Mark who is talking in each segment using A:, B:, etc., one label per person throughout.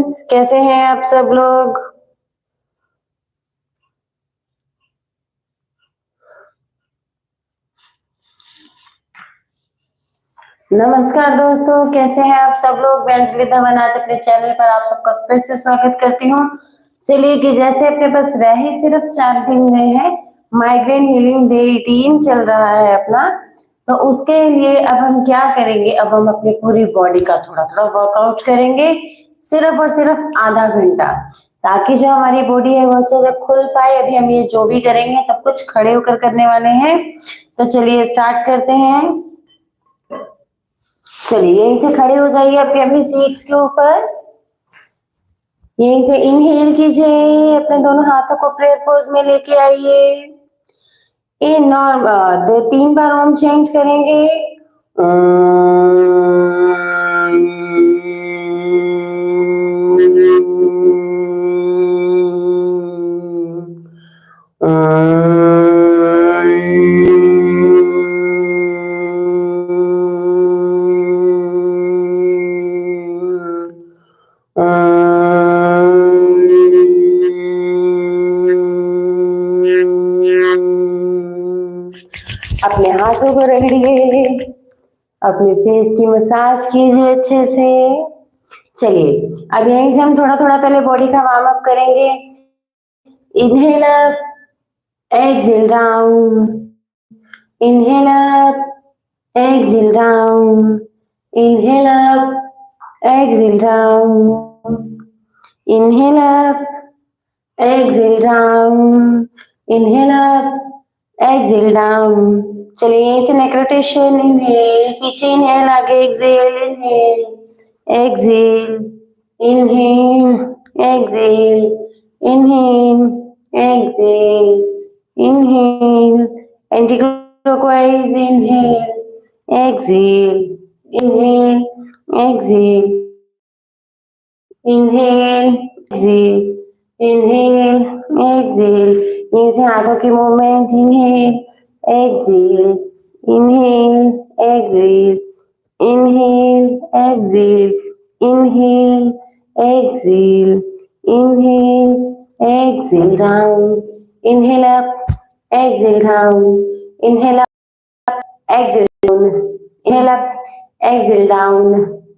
A: कैसे हैं आप सब लोग। नमस्कार दोस्तों, कैसे हैं आप सब लोग। मैं अंजलि धवन आज अपने चैनल पर आप सबका फिर से स्वागत करती हूँ। चलिए कि जैसे अपने पास रह ही सिर्फ 4 दिन में है, माइग्रेन हीलिंग डे 18 चल रहा है अपना, तो उसके लिए अब हम क्या करेंगे, अब हम अपनी पूरी बॉडी का थोड़ा थोड़ा वर्कआउट करेंगे, सिर्फ और सिर्फ आधा घंटा, ताकि जो हमारी बॉडी है वो अच्छे से खुल पाए। अभी हम ये जो भी करेंगे सब कुछ खड़े होकर करने वाले हैं, तो चलिए स्टार्ट करते हैं। चलिए यहीं से खड़े हो जाइए अपनी अपनी सीट्स के ऊपर। यहीं से इनहेल कीजिए, अपने दोनों हाथों को प्रेयर पोज में लेके आइए। इन और 2-3 बार ओम चेंट करेंगे। अपने हाथों को रगड़िए, अपने फेस की मसाज कीजिए अच्छे से। चलिए अब यहीं से हम थोड़ा थोड़ा पहले बॉडी का वार्म अप करेंगे। Inhale up, exhale down, inhale up, exhale down, inhale up, exhale down, inhale up, exhale down, inhale up, exhale down. चलिए यहीं से नेक रोटेशन, इनहेल, पीछे इनहेल, आगे exhale, inhale, exhale, inhale, exhale, inhale, exhale, inhale, anti clockwise, inhale, exhale, inhale, exhale, inhale, exhale, inhale, exhale. यहीं से हाथों की movement, inhale, exhale, inhale, exhale, inhale, exhale, inhale, exhale, inhale, exhale down, inhale up, exhale down, inhale up, exhale down, inhale up, exhale down,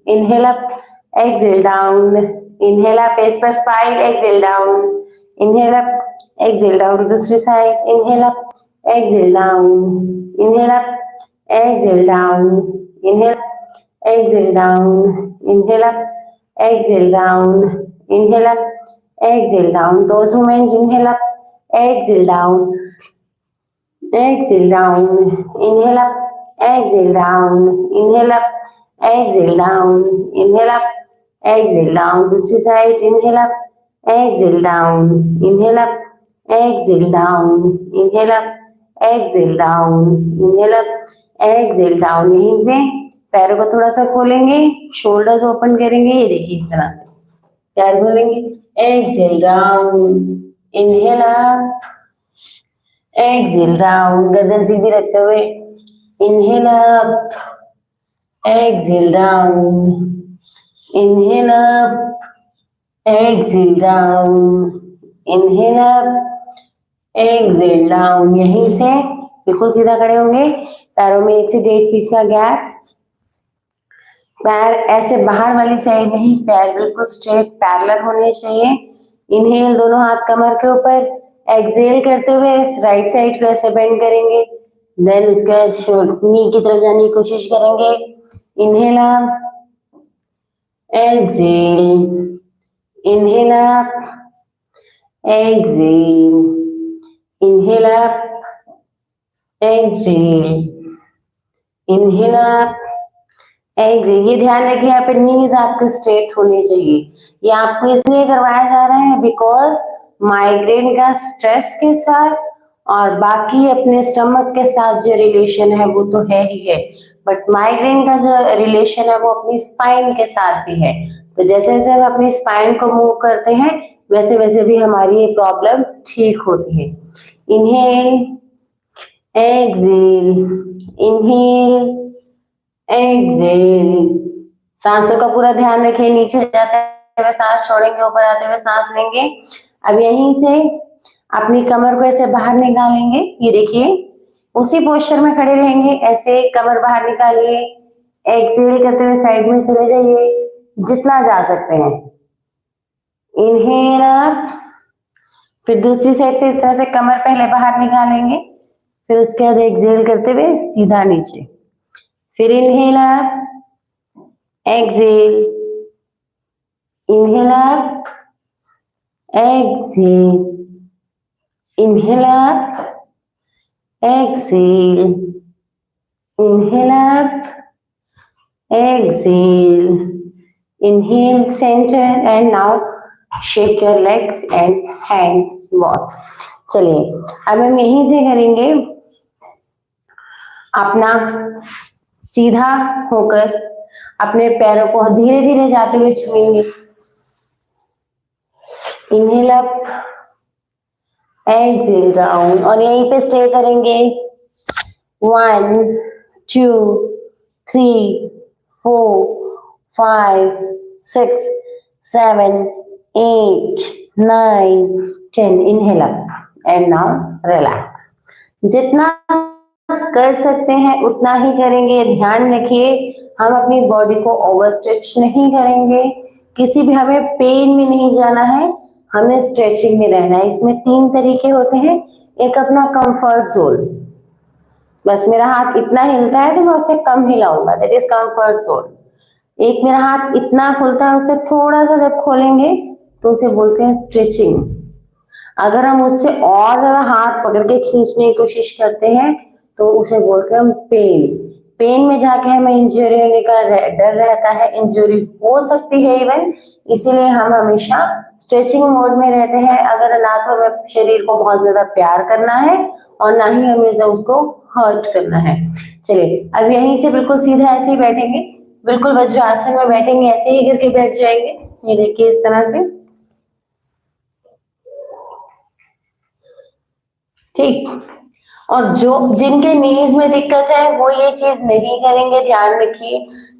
A: inhale up, exhale down, inhale up, face पर spine, exhale down, inhale up, exhale down, दूसरी side, inhale up, exhale down, inhale up, exhale down, inhale up, exhale down, inhale up, exhale down, inhale up, exhale down, toes movement, inhale up, exhale down, exhale down, inhale up, exhale down, inhale up, exhale down, inhale up, exhale down, दूसरी side, inhale up, exhale down, inhale up, exhale down, inhale up, exhale down, inhale up, exhale down। यहीं से पैरों को थोड़ा सा खोलेंगे, shoulders open करेंगे, ये देखिए इस तरह से पैर खोलेंगे, exhale down, inhale up, exhale down, गर्दन सीधी रखते हुए, inhale up, exhale down, inhale up, exhale down, inhale up, exhale down। यहीं से बिल्कुल सीधा खड़े होंगे, पैरों में 1 से 1.5 फीट का गैप, पैर ऐसे बाहर वाली साइड नहीं, पैर बिल्कुल स्ट्रेट पैरेलल होने चाहिए। इनहेल, दोनों हाथ कमर के ऊपर, एक्सहेल करते हुए राइट साइड को ऐसे बेंड करेंगे, देन इसका नी की तरफ जाने की कोशिश करेंगे। Inhale up, exhale, inhale up, exhale, inhale up, exhale, inhale up, exhale। ये ध्यान रखिए यहाँ पे नीज आपके स्ट्रेट होने चाहिए। ये आपको इसलिए करवाया जा रहा है बिकॉज माइग्रेन का स्ट्रेस के साथ और बाकी अपने स्टमक के साथ जो रिलेशन है वो तो है ही है, बट माइग्रेन का जो रिलेशन है वो अपनी स्पाइन के साथ भी है। तो जैसे जैसे हम अपनी स्पाइन को मूव करते हैं वैसे वैसे भी हमारी ये प्रॉब्लम ठीक होती है। Inhale, exhale, inhale, exhale. सांसों का पूरा ध्यान रखिए, नीचे जाते हुए सांस छोड़ेंगे, ऊपर आते हुए सांस लेंगे। अब यहीं से अपनी कमर को ऐसे बाहर निकालेंगे, ये देखिए उसी पोस्चर में खड़े रहेंगे, ऐसे कमर बाहर निकालिए, एक्सहेल करते हुए साइड में चले जाइए जितना जा सकते हैं। इनहेल अप, फिर दूसरी साइड से इस तरह से कमर पहले बाहर निकालेंगे, फिर उसके बाद एक्सहेल करते हुए सीधा नीचे, फिर inhale up, exhale, inhale up, exhale, inhale up, exhale, inhale up, exhale, inhale center and now shake your legs and hands both। चलिए अब हम यहीं से करेंगे, अपना सीधा होकर अपने पैरों को धीरे धीरे जाते हुए छुएंगे। इनहेल अप, एक्सहेल डाउन, और यहीं पे स्टे करेंगे। 1 2 3 4 5 6 7 8 9 10। Inhale up and now relax. जितना कर सकते हैं उतना ही करेंगे। ध्यान रखिए हम अपनी बॉडी को ओवर स्ट्रेच नहीं करेंगे, किसी भी हमें पेन में नहीं जाना है, हमें स्ट्रेचिंग में रहना है। इसमें 3 तरीके होते हैं। एक अपना कंफर्ट जोन, बस मेरा हाथ इतना हिलता है तो मैं उससे कम हिलाऊंगा, दैट इज कंफर्ट जोन। एक मेरा हाथ इतना खुलता है, उसे थोड़ा सा जब खोलेंगे तो उसे बोलते हैं स्ट्रेचिंग। अगर हम उससे और ज्यादा हाथ पकड़ के खींचने की कोशिश करते हैं तो उसे बोलते हैं हम पेन। पेन में जाके हमें इंजरी होने का डर रहता है, इंजरी हो सकती है इवन, इसीलिए हम हमेशा स्ट्रेचिंग मोड में रहते हैं। अगर ना तो हमें शरीर को बहुत ज्यादा प्यार करना है और ना ही हमें उसको हर्ट करना है। चलिए अब यहीं से बिल्कुल सीधा ऐसे ही बैठेंगे, बिल्कुल वज्रासन में बैठेंगे, ऐसे ही करके बैठ जाएंगे। ये देखिए इस तरह से, ठीक। और जो जिनके नीज में दिक्कत है वो ये चीज नहीं करेंगे, ध्यान रखिए।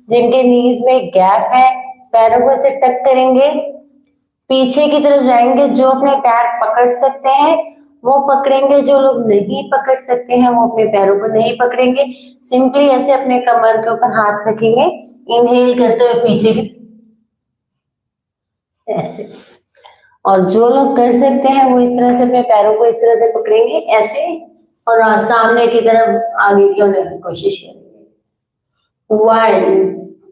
A: जिनके नीज में गैप है, पैरों को ऐसे टक करेंगे, पीछे की तरफ जाएंगे। जो अपने पैर पकड़ सकते हैं वो पकड़ेंगे, जो लोग नहीं पकड़ सकते हैं वो अपने पैरों को नहीं पकड़ेंगे। सिंपली ऐसे अपने कमर के ऊपर हाथ रखेंगे, इनहेल करते हुए पीछे की ऐसे। और जो लोग कर सकते हैं वो इस तरह से अपने पैरों को इस तरह से पकड़ेंगे ऐसे, और सामने की तरफ आगे की होने की कोशिश करेंगे। 1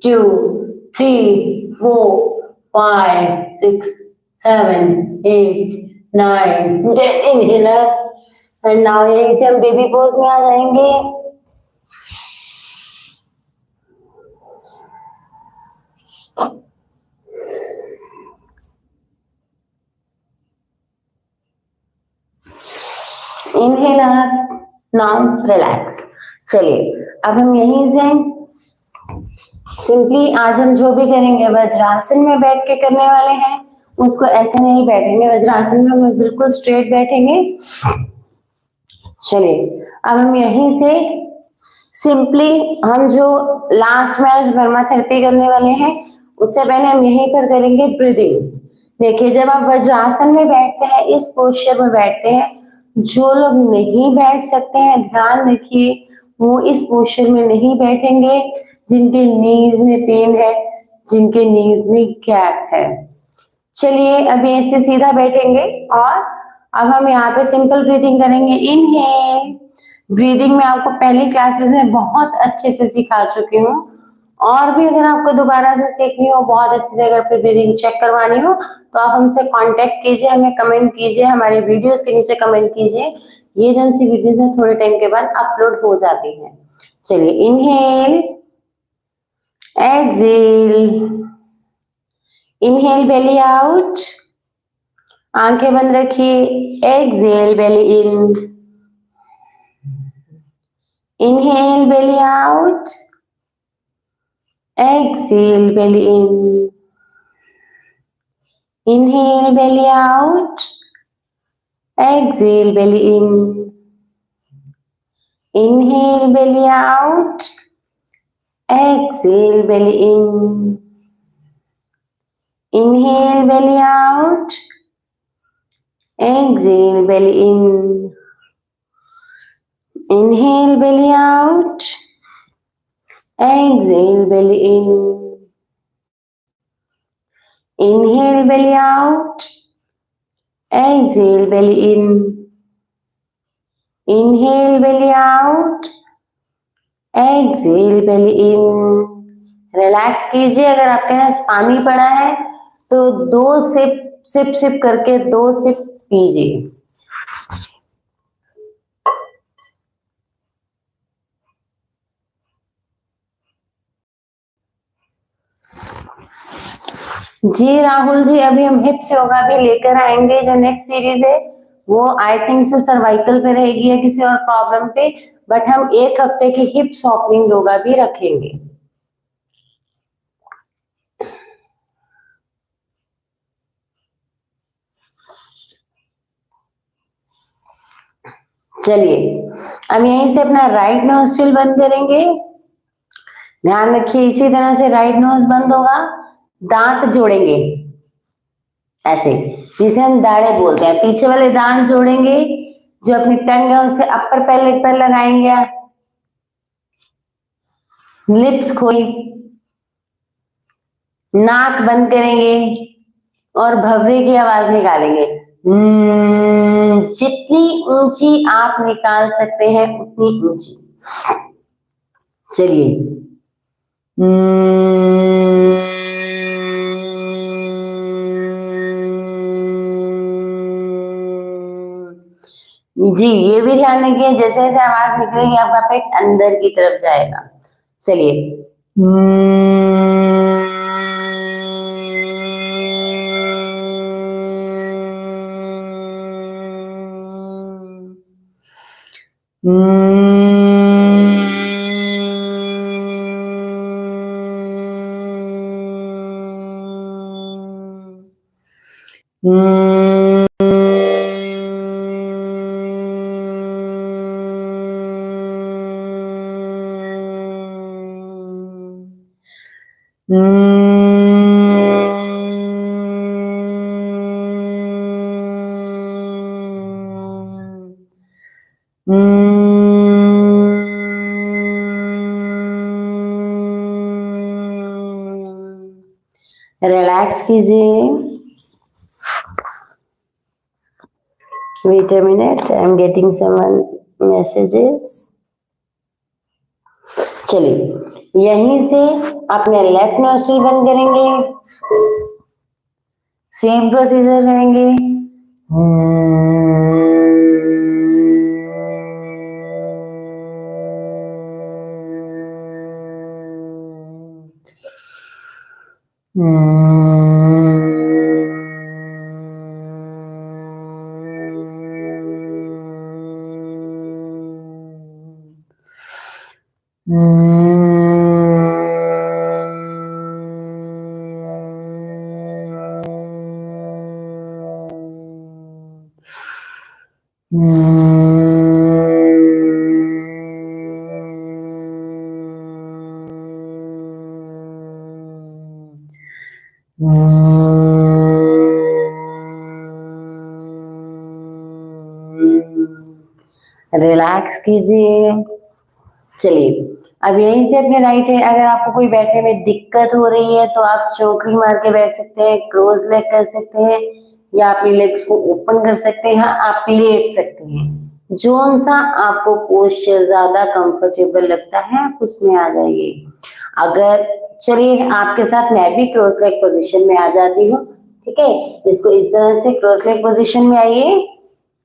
A: 2 3 4 5 6 7 8 9 10। इनहेल एंड नाउ यहीं से हम बेबी पोज में आ जाएंगे। Inhale up, now relax. चलिए अब हम यहीं से सिंपली आज हम जो भी करेंगे वज्रासन में बैठ के करने वाले हैं, उसको ऐसे नहीं बैठेंगे। वज्रासन में हम बिल्कुल स्ट्रेट बैठेंगे। चलिए अब हम यहीं से सिंपली हम जो लास्ट में आज बर्मा थेरेपी करने वाले हैं उससे पहले हम यहीं पर करेंगे ब्रीदिंग। देखिए जब आप वज्रासन में बैठते हैं, इस पोस्चर में बैठते हैं, जो लोग नहीं बैठ सकते हैं ध्यान रखिए वो इस पोस्चर में नहीं बैठेंगे। जिनके नीज में पेन है, जिनके नीज में गैप है, चलिए अभी ऐसे सीधा बैठेंगे। और अब हम यहाँ पे सिंपल ब्रीदिंग करेंगे। इनहेल, ब्रीदिंग में आपको पहली क्लासेस में बहुत अच्छे से सिखा चुकी हूँ, और भी अगर आपको दोबारा से सीखनी हो, बहुत अच्छे से अगर फिर ब्रीदिंग चेक करवानी हो तो आप हमसे कांटेक्ट कीजिए, हमें कमेंट कीजिए, हमारे वीडियोस के नीचे कमेंट कीजिए। ये जन सी वीडियोस है थोड़े टाइम के बाद अपलोड हो जाती है। चलिए inhale, exhale, inhale belly out, आंखें बंद रखिए, exhale belly in, inhale belly out, exhale belly in, inhale belly out, exhale belly in, inhale belly out, exhale belly in, Inhale belly out. Exhale belly in. Inhale belly out. Exhale belly in. Inhale belly out. Exhale belly in. Inhale belly out. Exhale belly in. Relax कीजिए। अगर आपके पास पानी पड़ा है तो 2 SIP करके 2 SIP पीजिए। जी राहुल जी, अभी हम हिप्स योगा भी लेकर आएंगे। जो नेक्स्ट सीरीज है वो आई थिंक से सर्वाइकल पे रहेगी या किसी और प्रॉब्लम पे, बट हम 1 हफ्ते की हिप्स ओपनिंग योगा भी रखेंगे। चलिए अब यहीं से अपना राइट नोस्ट्रिल बंद करेंगे। ध्यान रखिए इसी तरह से राइट नोज बंद होगा। दांत जोड़ेंगे ऐसे, जिसे हम दाढ़े बोलते हैं। पीछे वाले दांत जोड़ेंगे, जो अपनी टंग है उसे अपर पैलेट पर लगाएंगे। लिप्स खोली, नाक बंद करेंगे और भर्रे की आवाज निकालेंगे। जितनी ऊंची आप निकाल सकते हैं उतनी ऊंची। चलिए जी, ये भी ध्यान रखिए जैसे जैसे आवाज निकलेगी आपका पेट अंदर की तरफ जाएगा। चलिए रिलैक्स कीजिए। Wait a minute, I am getting someone's messages. चलिए यहीं से अपने लेफ्ट नोस्ट्रिल बंद करेंगे। सेम प्रोसीजर करेंगे। रिलैक्स कीजिए। चलिए अब यहीं से अपने राइट है, अगर आपको कोई बैठने में दिक्कत हो रही है तो आप चौकड़ी मार के बैठ सकते हैं, क्रोज लेग कर सकते हैं, या अपनी लेग्स को ओपन कर सकते हैं, आप लेट सकते हैं। जो सा आपको पोस्चर ज्यादा कंफर्टेबल लगता है आप उसमें आ जाइए। अगर चलिए आपके साथ मैं भी क्रॉस लेग पोजीशन में आ जाती हूँ। ठीक है, इसको इस तरह से क्रॉस लेग पोजीशन में आइए।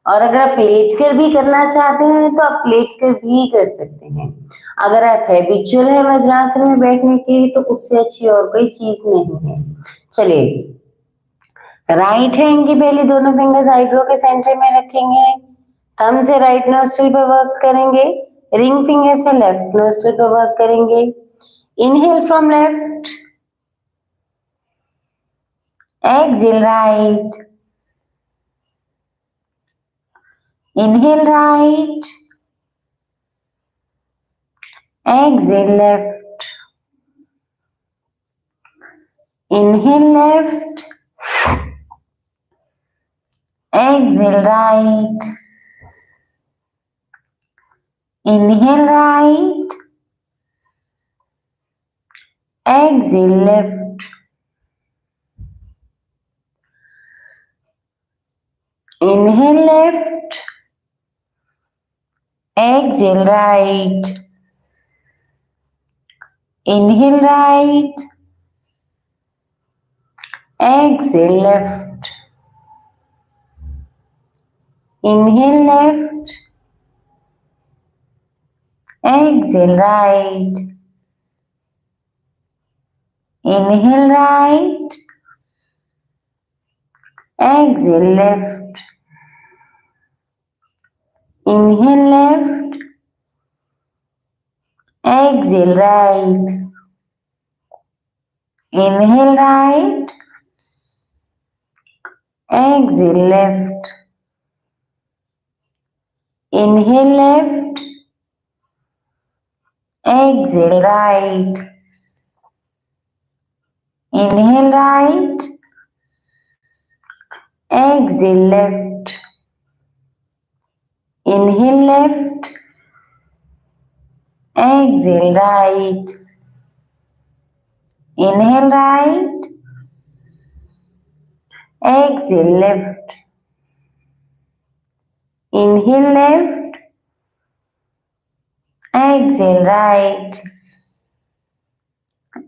A: और अगर आप लेट कर भी करना चाहते हैं तो आप लेट कर भी कर सकते हैं। अगर आप हैबिचुअल है वज्रासन में बैठने की तो उससे अच्छी और कोई चीज नहीं है। चलिए राइट हैंड की पहले दोनों फिंगर्स आईब्रो के सेंटर में रखेंगे। थंब से राइट नोस्ट्रिल पर वर्क करेंगे। रिंग फिंगर से लेफ्ट नोस्ट्रिल पर वर्क करेंगे। Inhale from left, exhale right, inhale right, exhale left, inhale left, exhale right, inhale right, exhale left, inhale left, exhale right, inhale right, exhale left, inhale left, exhale right, inhale right, exhale left, inhale left, exhale right, inhale right, exhale left, inhale left, exhale right, inhale right, exhale left, inhale left, exhale right, inhale right, exhale left, inhale left, exhale right,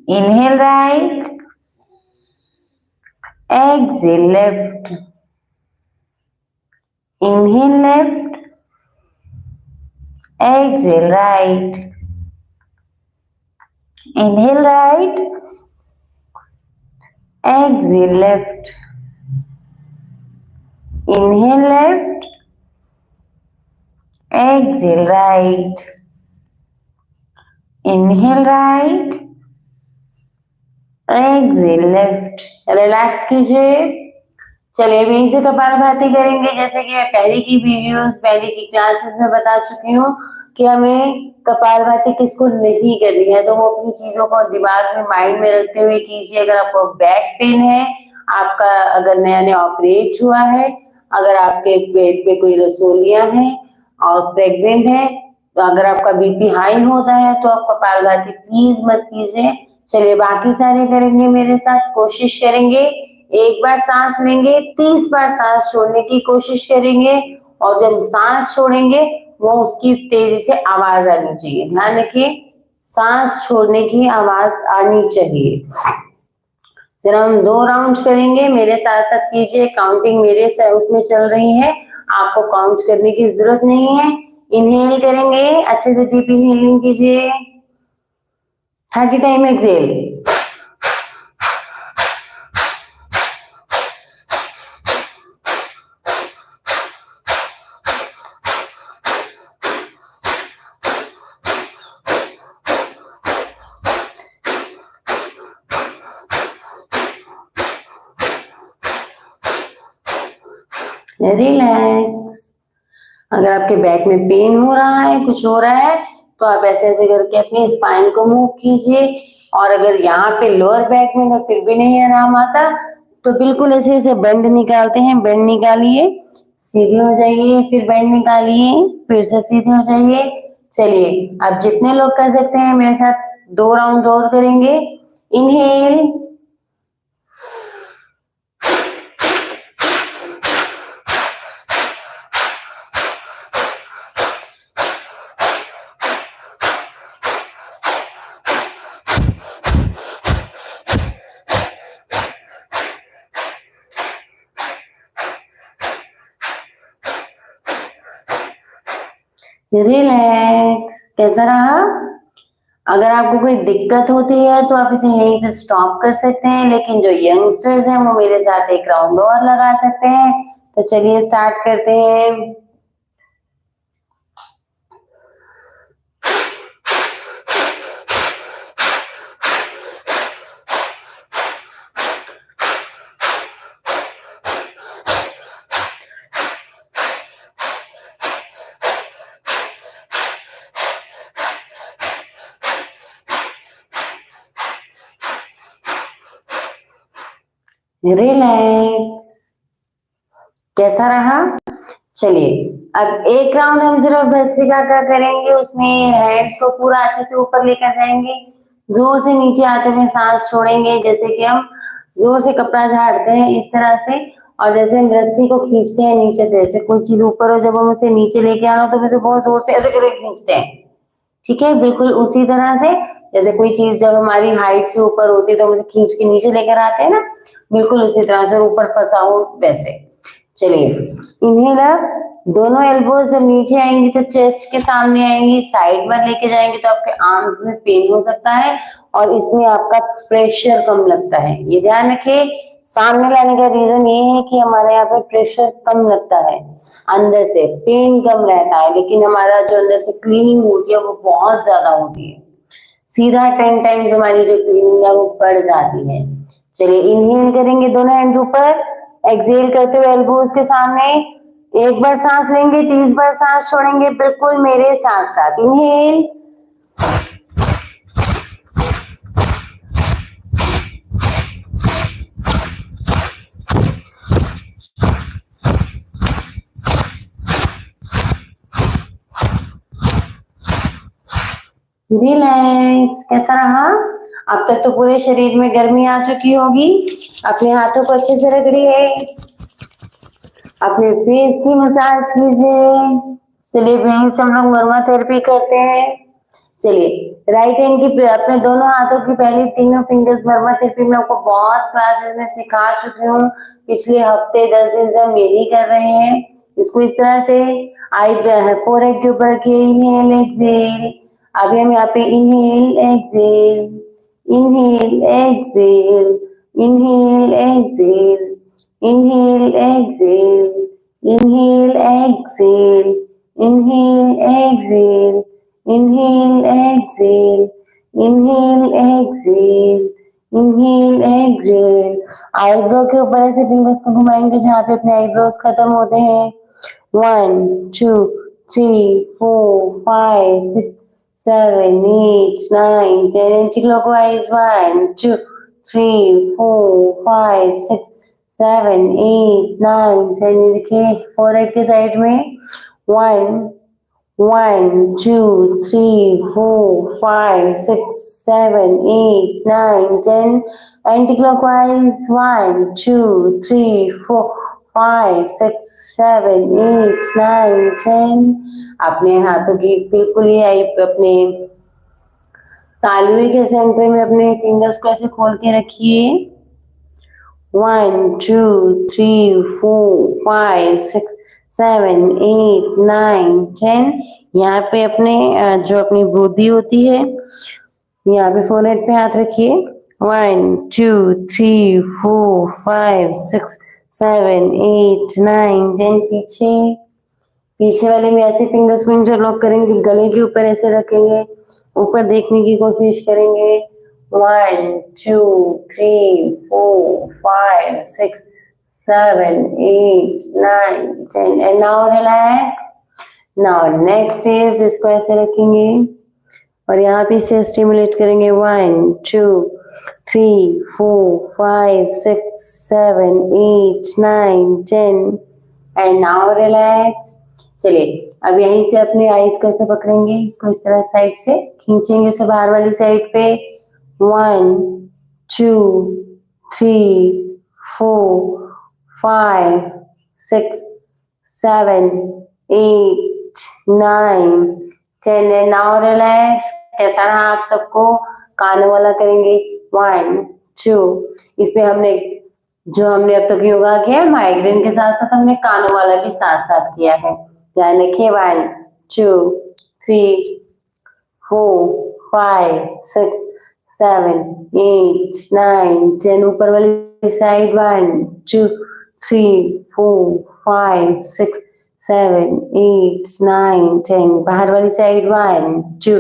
A: inhale right, exhale left, inhale left, exhale right, inhale right, exhale left, inhale left, exhale right, inhale right, exhale left. Relax कीजिए. चलिए अभी यहीं से कपालभाति करेंगे. जैसे कि मैं पहले की क्लासेस में बता चुकी हूँ कि हमें कपालभाति किसको नहीं करनी है, तो वो अपनी चीजों को दिमाग में माइंड में रखते हुए कीजिए. अगर आपको बैक पेन है, आपका अगर नया नया ऑपरेट हुआ है, अगर आपके पेट पे कोई रसोलियां हैं और प्रेग्नेंट है, तो अगर आपका बीपी हाई होता है तो आप कपालभाति प्लीज मत कीजिए. चलिए बाकी सारे करेंगे मेरे साथ. कोशिश करेंगे एक बार सांस लेंगे, 30 बार सांस छोड़ने की कोशिश करेंगे, और जब सांस छोड़ेंगे वो उसकी तेजी से आवाज आनी चाहिए. ध्यान रखिए, सांस छोड़ने की आवाज आनी चाहिए. जरा हम 2 राउंड करेंगे, मेरे साथ साथ कीजिए. काउंटिंग मेरे से उसमें चल रही है, आपको काउंट करने की जरूरत नहीं है. इनहेल करेंगे, अच्छे से डीप इनहेलिंग कीजिए. 30 टाइम एक्सेल. रिलैक्स. अगर आपके बैक में पेन हो रहा है, कुछ हो रहा है, तो आप ऐसे ऐसे करके अपनी स्पाइन को मूव कीजिए. और अगर यहाँ पे लोअर बैक में तो फिर भी नहीं आराम आता, तो बिल्कुल ऐसे ऐसे बेंड निकालते हैं. बेंड निकालिए, सीधे हो जाइए, फिर बेंड निकालिए, फिर से सीधे हो जाइए. चलिए आप जितने लोग कर सकते हैं मेरे साथ 2 राउंड और करेंगे. Inhale, relax. कैसा रहा? अगर आपको कोई दिक्कत होती है तो आप इसे यहीं पे स्टॉप कर सकते हैं, लेकिन जो यंगस्टर्स हैं वो मेरे साथ 1 राउंड और लगा सकते हैं. तो चलिए स्टार्ट करते हैं. रिलैक्स. कैसा रहा? चलिए अब एक राउंड हम सिर्फ भस्त्रिका का करेंगे, उसमें हैंड्स को पूरा अच्छे से ऊपर लेकर जाएंगे, जोर से नीचे आते हुए सांस छोड़ेंगे, जैसे कि हम जोर से कपड़ा झाड़ते हैं इस तरह से, और जैसे हम रस्सी को खींचते हैं नीचे से, जैसे कोई चीज ऊपर हो, जब हम उसे नीचे लेके आना तो उसे बहुत जोर से ऐसे करके खींचते हैं। ठीक है, बिल्कुल उसी तरह से जैसे कोई चीज जब हमारी हाइट से ऊपर होती है तो हम उसे खींच के नीचे लेकर आते हैं ना, बिल्कुल उसी तरह से ऊपर फंसा हो वैसे। चलिए इन्हेलर, दोनों एल्बोज जब नीचे आएंगी तो चेस्ट के सामने आएंगी, साइड में लेके जाएंगे तो आपके आर्म्स में पेन हो सकता है और इसमें आपका प्रेशर कम लगता है। ये ध्यान रखिए, सामने लाने का रीजन ये है कि हमारे यहाँ पे प्रेशर कम लगता है, अंदर से पेन कम रहता है, लेकिन हमारा जो अंदर से क्लीनिंग होती है वो बहुत ज्यादा होती है, सीधा 10 टाइम्स हमारी जो क्लीनिंग है वो बढ़ जाती है। चलिए इनहेल करेंगे, दोनों हैंड ऊपर, एक्सहेल करते हुए एल्बोज के सामने, एक बार सांस लेंगे, 30 बार सांस छोड़ेंगे, बिल्कुल मेरे साथ साथ। Inhale, relax. कैसा रहा? अब तक तो पूरे शरीर में गर्मी आ चुकी होगी। अपने हाथों को अच्छे से रगड़िए, अपने फेस की मसाज कीजिए। चलिए यहीं से हम लोग मरमा थेरेपी करते हैं। चलिए राइट हैंड की अपने दोनों हाथों की पहली तीनों फिंगर्स मरमा थेरेपी में आपको बहुत क्लासेस में सिखा चुकी हूँ, पिछले हफ्ते 10 दिन से हम यही कर रहे हैं। इसको इस तरह से आई फोरहेड के ऊपर रखिए, इनहेल एक्सहेल। अभी हम यहाँ पे inhale exhale, inhale exhale, inhale exhale, inhale exhale, inhale exhale, inhale exhale, inhale exhale, inhale exhale, inhale exhale। Eyebrow के ऊपर ऐसे फिंगर्स को घुमाएंगे जहाँ पे अपने आईब्रोज खत्म होते हैं। 1 2 3 4 5 6 7 8 9 10 anti-clockwise 1 2 3 4 5 6 7 8 9 10। देखिए फोरहेड के साइड में 1 1 2 3 4 5 6 7 8 9 10 एंटी क्लॉकवाइज 1 2 3 4 5 6 7 8 9 10। अपने हाथों की बिल्कुल ही आई अपने तालुए के सेंटर में अपने फिंगर्स को ऐसे खोल के रखिए। 1 2 3 4 5 6 7 8 9 10। यहाँ पे अपने जो अपनी बुद्धि होती है, यहाँ पे फोरहेड पे हाथ रखिए। 1 2 3 4 5 6 7 8 9 10। पीछे पीछे वाले में ऐसे फिंगर्स को इंटरलॉक करेंगे, गले के ऊपर ऐसे रखेंगे, ऊपर देखने की कोशिश करेंगे। 1 2 3 4 5 6 7 8 9 10 and now relax. Now next is इसको ऐसे रखेंगे और यहाँ पे इसे स्टिमुलेट करेंगे। 1 2 3 4 5 6 7 8 9 10 and now relax. चलिए अब यहीं से अपने आईज को ऐसे पकड़ेंगे, इसको इस तरह साइड से खींचेंगे उसे बाहर वाली साइड पे। 1 2 3 4 5 6 7 8 9 10 एंड नाउ रिलैक्स। कैसा रहा आप सबको? कानों वाला करेंगे। 1 2, इसमें हमने अब तक योगा किया, माइग्रेन के साथ साथ हमने कानों वाला भी साथ साथ किया है, ध्यान रखिए। 1 2 3 4 5 6 7 8 9 10। ऊपर वाली साइड 1 2 3 4 5 6 7 8 9 10। बाहर वाली साइड 1 2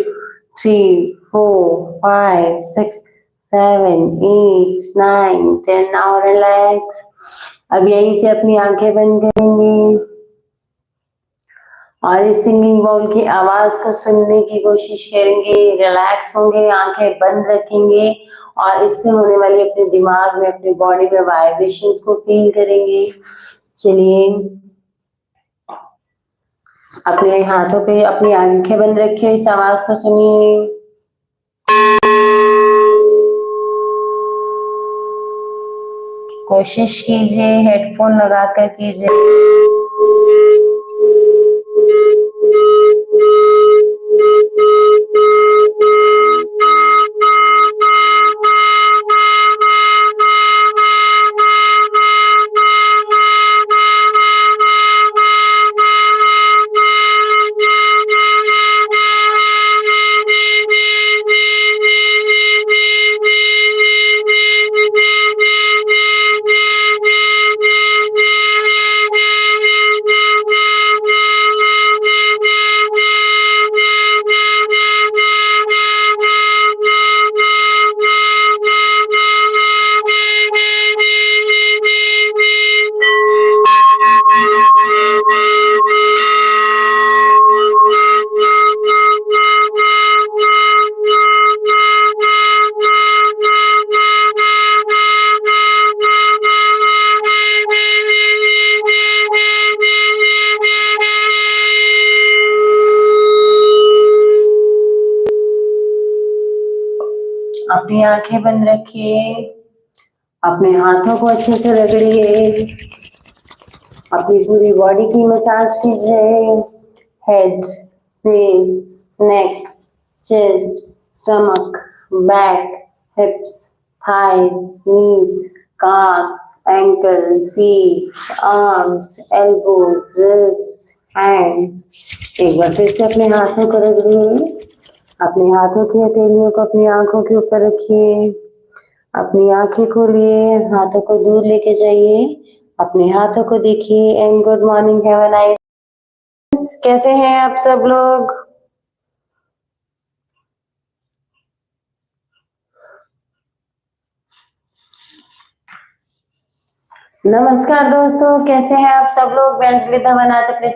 A: 3 4 5 6 7 8 9 10। Now relax. अब यहीं से अपनी आंखें बंद करेंगे और इस सिंगिंग बाउल की आवाज को सुनने की कोशिश करेंगे, रिलैक्स होंगे, आंखें बंद रखेंगे और इससे होने वाली अपने दिमाग में, अपनी बॉडी में वाइब्रेशंस को फील करेंगे। चलिए अपने हाथों के अपनी आंखें बंद रखिए, इस आवाज को सुनिए। कोशिश कीजिए हेडफोन लगाकर कीजिए। अपनी आंखें बंद रखिए, अपने हाथों को अच्छे से रगड़िए, अपनी पूरी बॉडी की मसाज कीजिए। Head, face, neck, chest, stomach, back, hips, thighs, knee, calves, ankle, feet, arms, elbows, wrists, hands। एक बार फिर से अपने हाथों को रगड़िए, अपने हाथों की हथेलियों को अपनी आंखों के ऊपर रखिए, अपनी आंखें खोलिए, हाथों को दूर लेके जाइए, अपने हाथों को देखिए and good morning, have a nice. कैसे हैं आप सब लोग? नमस्कार दोस्तों, कैसे हैं आप सब लोग? मैं अंजलि धवन आज अपने